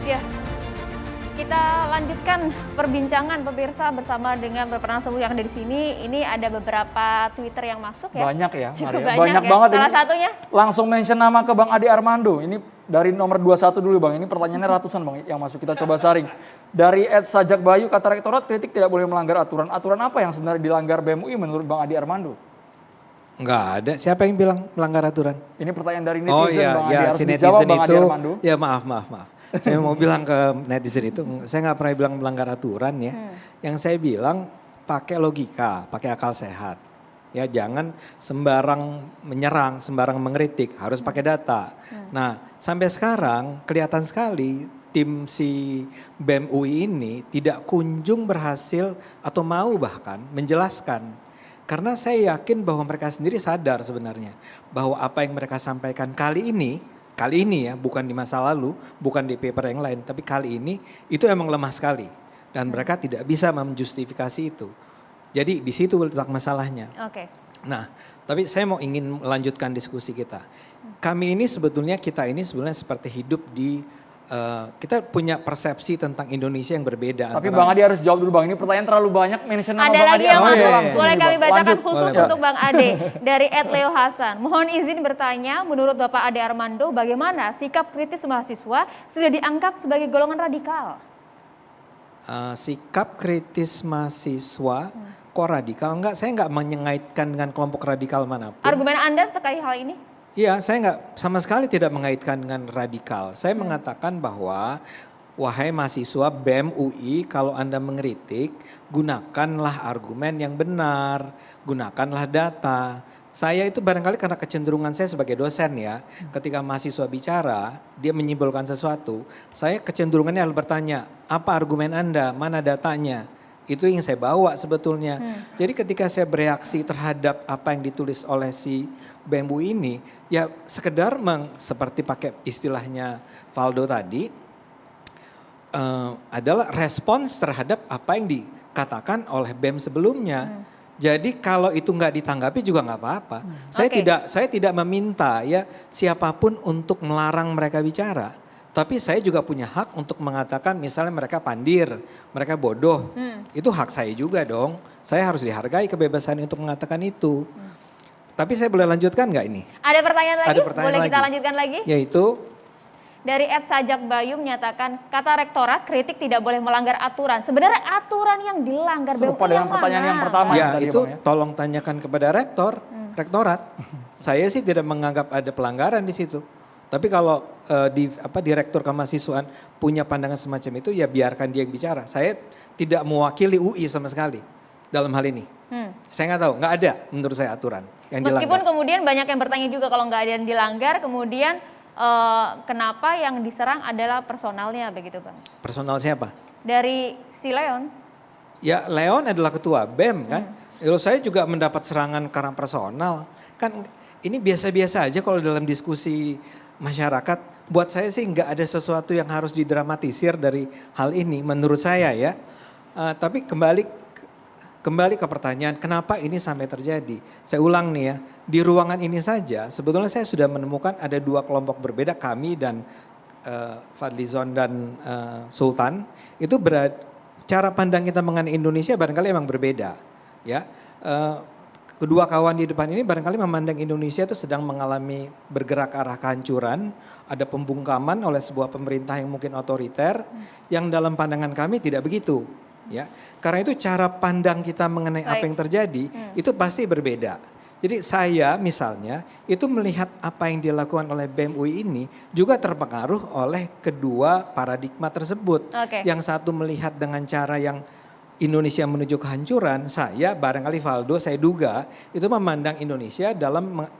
Ya, kita lanjutkan perbincangan pemirsa bersama dengan beberapa narasumber yang ada di sini. Ini ada beberapa Twitter yang masuk ya. Banyak ya, Cukup Maria. banyak ya. Banget Salah ini. satunya? Langsung mention nama ke Bang Ade Armando. Ini dari nomor 21 dulu Bang. Ini pertanyaannya ratusan Bang yang masuk. Kita coba saring. Dari @sajak Bayu, kata rektorat kritik tidak boleh melanggar aturan. Aturan apa yang sebenarnya dilanggar BEM UI menurut Bang Ade Armando? Enggak ada. Siapa yang bilang melanggar aturan? Ini pertanyaan dari netizen Oh iya, Bang Ade. ya Harus si dijawab netizen Bang Ade itu. Armando. Ya maaf. Saya mau bilang ke netizen itu, saya nggak pernah bilang melanggar aturan ya. Yang saya bilang pakai logika, pakai akal sehat. Ya jangan sembarang menyerang, sembarang mengkritik, harus pakai data. Nah sampai sekarang kelihatan sekali tim si BEM UI ini tidak kunjung berhasil atau mau bahkan menjelaskan. Karena saya yakin bahwa mereka sendiri sadar sebenarnya bahwa apa yang mereka sampaikan kali ini ya, bukan di masa lalu, bukan di paper yang lain, tapi kali ini itu emang lemah sekali dan mereka tidak bisa menjustifikasi itu. Jadi di situ letak masalahnya. Oke. Nah, tapi saya mau ingin melanjutkan diskusi kita. Kita ini sebetulnya seperti hidup di kita punya persepsi tentang Indonesia yang berbeda. Tapi Bang Ade harus jawab dulu Bang. Ini pertanyaan terlalu banyak. Mention nama Ada Bang lagi Ade yang Armando masuk, langsung boleh nih, kami Bang. bacakan Lanjut. khusus Boleh. untuk Bang Ade. Dari @leo Hasan, mohon izin bertanya, menurut Bapak Ade Armando bagaimana sikap kritis mahasiswa sudah dianggap sebagai golongan radikal? Sikap kritis mahasiswa kok radikal? Enggak, saya enggak mengaitkan dengan kelompok radikal manapun. Argumen Anda terkait hal ini? Iya, saya enggak sama sekali tidak mengaitkan dengan radikal. Saya mengatakan bahwa wahai mahasiswa BEM UI, kalau Anda mengkritik, gunakanlah argumen yang benar, gunakanlah data. Saya itu barangkali karena kecenderungan saya sebagai dosen ya, ketika mahasiswa bicara, dia menyimpulkan sesuatu, saya kecenderungannya adalah bertanya, apa argumen Anda, mana datanya? Itu yang saya bawa sebetulnya. Jadi ketika saya bereaksi terhadap apa yang ditulis oleh si BEM UI ini, ya sekedar seperti pakai istilahnya Valdo tadi, adalah respons terhadap apa yang dikatakan oleh BEM sebelumnya. Jadi kalau itu nggak ditanggapi juga nggak apa-apa. Saya tidak meminta ya siapapun untuk melarang mereka bicara. Tapi saya juga punya hak untuk mengatakan misalnya mereka pandir, mereka bodoh. Itu hak saya juga dong. Saya harus dihargai kebebasan untuk mengatakan itu. Tapi saya boleh lanjutkan nggak ini? Ada pertanyaan lagi? Ada pertanyaan Boleh kita lagi. lanjutkan lagi? Yaitu Dari @sajak Bayu menyatakan, kata rektorat kritik tidak boleh melanggar aturan. Sebenarnya aturan yang dilanggar BEM Serupa dengan yang pertanyaan mana? yang pertama ya tadi, itu Bang, ya. tolong tanyakan kepada rektorat. Saya sih tidak menganggap ada pelanggaran di situ. Tapi kalau di direktur kemahasiswaan punya pandangan semacam itu ya biarkan dia yang bicara. Saya tidak mewakili UI sama sekali dalam hal ini. Saya nggak tahu, nggak ada menurut saya aturan yang Meskipun dilanggar. kemudian banyak yang bertanya juga kalau nggak ada yang dilanggar, kemudian kenapa yang diserang adalah personalnya begitu Bang? Personal siapa? Dari si Leon. Ya Leon adalah ketua BEM kan. Lalu saya juga mendapat serangan karena personal. Kan ini biasa-biasa aja kalau dalam diskusi masyarakat. Buat saya sih nggak ada sesuatu yang harus didramatisir dari hal ini menurut saya ya. Tapi kembali ke pertanyaan kenapa ini sampai terjadi. Saya ulang nih ya, di ruangan ini saja sebetulnya saya sudah menemukan ada dua kelompok berbeda, kami dan Fadlizon dan Sultan. Itu cara pandang kita mengenai Indonesia barangkali emang berbeda. Ya, kedua kawan di depan ini barangkali memandang Indonesia itu sedang mengalami bergerak arah kehancuran. Ada pembungkaman oleh sebuah pemerintah yang mungkin otoriter, yang dalam pandangan kami tidak begitu. Ya, karena itu cara pandang kita mengenai apa yang terjadi itu pasti berbeda. Jadi saya misalnya itu melihat apa yang dilakukan oleh BEM UI ini juga terpengaruh oleh kedua paradigma tersebut. Yang satu melihat dengan cara yang Indonesia menuju kehancuran, saya barangkali Valdo saya duga itu memandang Indonesia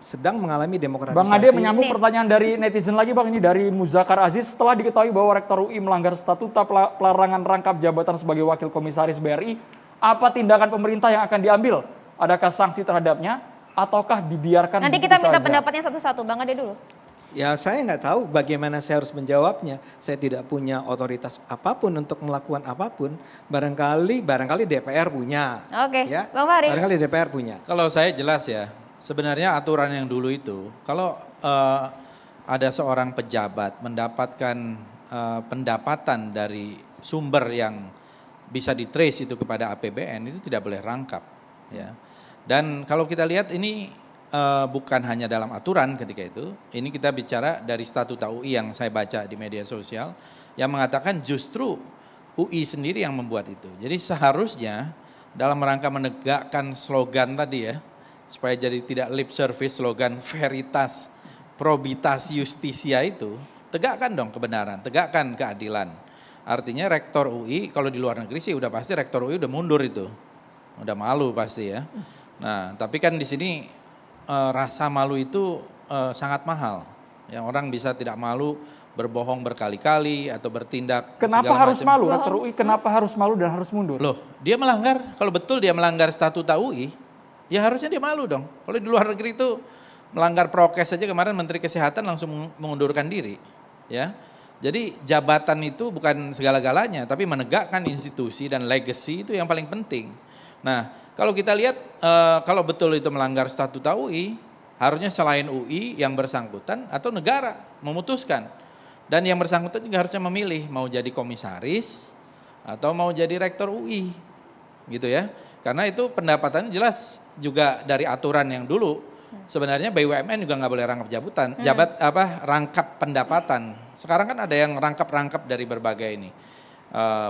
sedang mengalami demokratisasi. Bang Ade menyambung pertanyaan dari netizen lagi Bang, ini dari Muzakar Aziz. Setelah diketahui bahwa Rektor UI melanggar statuta pelarangan rangkap jabatan sebagai Wakil Komisaris BRI, apa tindakan pemerintah yang akan diambil? Adakah sanksi terhadapnya ataukah dibiarkan Nanti begitu kita minta saja? pendapatnya satu-satu, Bang Ade dulu. Ya saya nggak tahu bagaimana saya harus menjawabnya. Saya tidak punya otoritas apapun untuk melakukan apapun. Barangkali DPR punya. Oke, Ya, Bang Fahri. barangkali DPR punya. Kalau saya jelas ya, sebenarnya aturan yang dulu itu, kalau ada seorang pejabat mendapatkan pendapatan dari sumber yang bisa di-trace itu kepada APBN itu tidak boleh rangkap, ya. Dan kalau kita lihat ini bukan hanya dalam aturan ketika itu, ini kita bicara dari statuta UI yang saya baca di media sosial yang mengatakan justru UI sendiri yang membuat itu. Jadi seharusnya dalam rangka menegakkan slogan tadi ya, supaya jadi tidak lip service slogan veritas, probitas, justisia itu, tegakkan dong kebenaran, tegakkan keadilan. Artinya rektor UI kalau di luar negeri sih udah pasti rektor UI udah mundur itu, udah malu pasti ya. Nah tapi kan di sini rasa malu itu sangat mahal. Yang orang bisa tidak malu berbohong berkali-kali atau bertindak Kenapa segala harus macam. malu? Rektor UI kenapa harus malu dan harus mundur? Loh, dia melanggar, kalau betul dia melanggar statuta UI, ya harusnya dia malu dong. Kalau di luar negeri itu melanggar prokes saja kemarin Menteri Kesehatan langsung mengundurkan diri, ya. Jadi jabatan itu bukan segala-galanya, tapi menegakkan institusi dan legacy itu yang paling penting. Nah, kalau kita lihat kalau betul itu melanggar statuta UI, harusnya selain UI yang bersangkutan atau negara memutuskan. Dan yang bersangkutan juga harusnya memilih mau jadi komisaris atau mau jadi rektor UI, gitu ya. Karena itu pendapatannya jelas juga dari aturan yang dulu. Sebenarnya BUMN juga nggak boleh rangkap jabatan, rangkap pendapatan. Sekarang kan ada yang rangkap-rangkap dari berbagai ini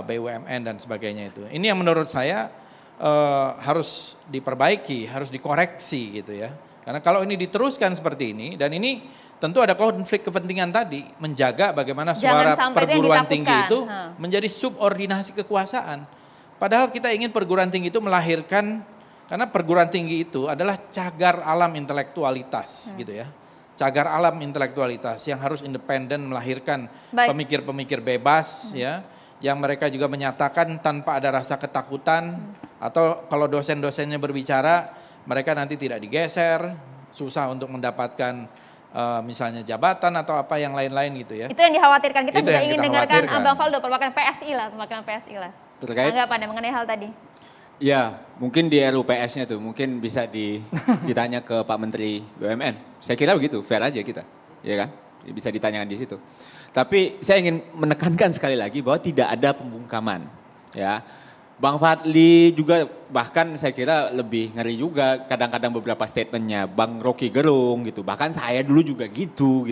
BUMN dan sebagainya itu. Ini yang menurut saya harus diperbaiki, harus dikoreksi gitu ya. Karena kalau ini diteruskan seperti ini dan ini tentu ada konflik kepentingan tadi, menjaga bagaimana suara perguruan tinggi itu menjadi subordinasi kekuasaan. Padahal kita ingin perguruan tinggi itu melahirkan, karena perguruan tinggi itu adalah cagar alam intelektualitas gitu ya. Cagar alam intelektualitas yang harus independen melahirkan pemikir-pemikir bebas ya. Yang mereka juga menyatakan tanpa ada rasa ketakutan atau kalau dosen-dosennya berbicara mereka nanti tidak digeser, susah untuk mendapatkan misalnya jabatan atau apa yang lain-lain gitu ya. Itu yang dikhawatirkan. Kita Itu juga yang ingin kita dengarkan khawatirkan. Abang Faldo, perwakilan PSI lah. Terkait Tanggapannya mengenai hal tadi. ya mungkin di RUPS-nya tuh mungkin bisa ditanya ke Pak Menteri BUMN. Saya kira begitu, fair aja kita, ya kan? Bisa ditanyakan di situ. Tapi saya ingin menekankan sekali lagi bahwa tidak ada pembungkaman, ya. Bang Fadli juga bahkan saya kira lebih ngeri juga kadang-kadang beberapa statementnya Bang Rocky Gerung gitu. Bahkan saya dulu juga gitu.